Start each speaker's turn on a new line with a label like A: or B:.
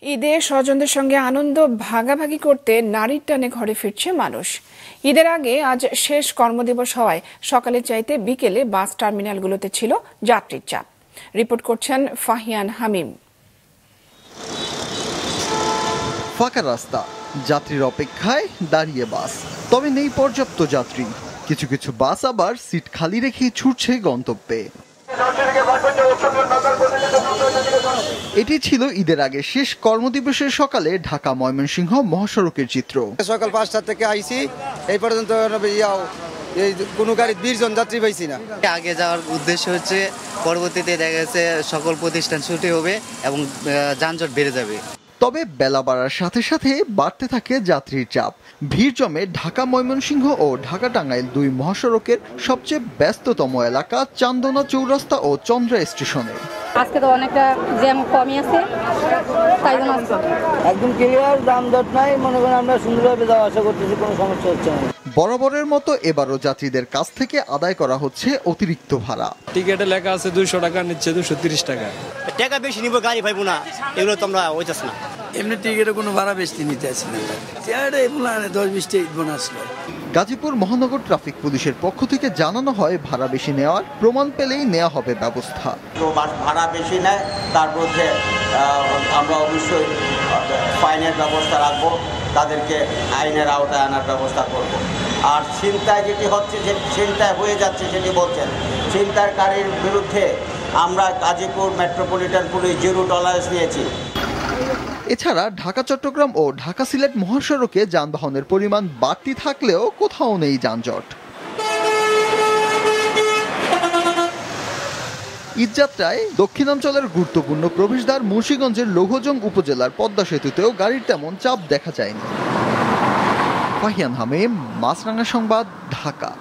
A: ঈদে স্বজনদের সঙ্গে আনন্দ ভাগাভাগি করতে নারীর টানে ঘরে ফিরছে মানুষ। ঈদের আগে আজ শেষ কর্মদিবস হওয়ায় সকালের চাইতে বিকেলে বাস টার্মিনালগুলোতে ছিল যাত্রীর চাপ। রিপোর্ট করছেন ফাহিয়ান হামিম।
B: ফাঁকা রাস্তা, যাত্রীর অপেক্ষায় দাঁড়িয়ে বাস, তবে নেই পর্যাপ্ত যাত্রী। কিছু কিছু বাস আবার সিট খালি রেখে ছুটছে গন্তব্যে। এটি ছিল ঈদের আগে শেষ কর্মদিবসের সকালে ঢাকা ময়মনসিংহ মহাসড়কের চিত্র।
C: সকাল 5টা থেকে আইছি, এই পর্যন্ত কোনো গাড়ি 20 জন যাত্রী পাইছি না।
D: আগে যাওয়ার উদ্দেশ্য হচ্ছে পরবর্তীতে দেখা যাচ্ছে সকল প্রতিষ্ঠান ছুটি হবে এবং যানজট বেড়ে যাবে।
B: তবে বেলা বাড়ার সাথে সাথে বাড়তে থাকে যাত্রীর চাপ। ভিড় জমে ঢাকা ময়মনসিংহ ও ঢাকা টাঙ্গাইল দুই মহাসড়কের সবচেয়ে ব্যস্ততম এলাকা চান্দনা চৌরাস্তা ও চন্দ্রা স্টেশনে।
E: আজকে তো অনেকটা জ্যাম কমই আছে, তাই জন্য
F: একদম ক্লিয়ার, যানজট নাই। মনে করেন আমরা সুন্দরভাবে যাওয়া আসা করতেছি, কোনো সমস্যা হচ্ছে না।
B: বরাবরের মতো এবারও যাত্রীদের কাছ থেকে আদায় করা হচ্ছে অতিরিক্ত ভাড়া।
G: টিকেটে লেখা আছে 200 টাকা, নিচ্ছে 230 টাকা।
H: টাকা বেশি নিব, গাড়ি পাইবো না, এগুলো তো আমরা হইতাছ না।
F: এমনি টিকেটে কোনো ভাড়া বেশি নিতে আসি না, 10-20 টাকা বোনাস।
B: গাজীপুর মহানগর ট্রাফিক পুলিশের পক্ষ থেকে জানানো হয়, ভাড়া বেশি নেওয়ার প্রমাণ পেলেই নেওয়া হবে ব্যবস্থা।
I: ভাড়া বেশি নেয় তার মধ্যে আমরা অবশ্যই ফাইনের ব্যবস্থা রাখবো, তাদেরকে আইনের আওতায় আনার ব্যবস্থা করব। আর ছিনতাই যেটি হচ্ছে, যে ছিনতাই হয়ে যাচ্ছে যেটি বলছেন, ছিনতাইকারীর বিরুদ্ধে আমরা গাজীপুর মেট্রোপলিটন পুলিশ 0 টলারেন্স নিয়েছি।
B: এছাড়া ঢাকা চট্টগ্রাম ও ঢাকা সিলেট মহাসড়কে যানবাহনের পরিমাণ বাড়তি থাকলেও কোথাও নেই যানজট। ঈদযাত্রায় দক্ষিণাঞ্চলের গুরুত্বপূর্ণ প্রবেশদ্বার মুন্সিগঞ্জের লৌহজং উপজেলার পদ্মা সেতুতেও গাড়ির তেমন চাপ দেখা যায়নি। ফাহিয়ান হামিম, মাছরাঙা সংবাদ, ঢাকা।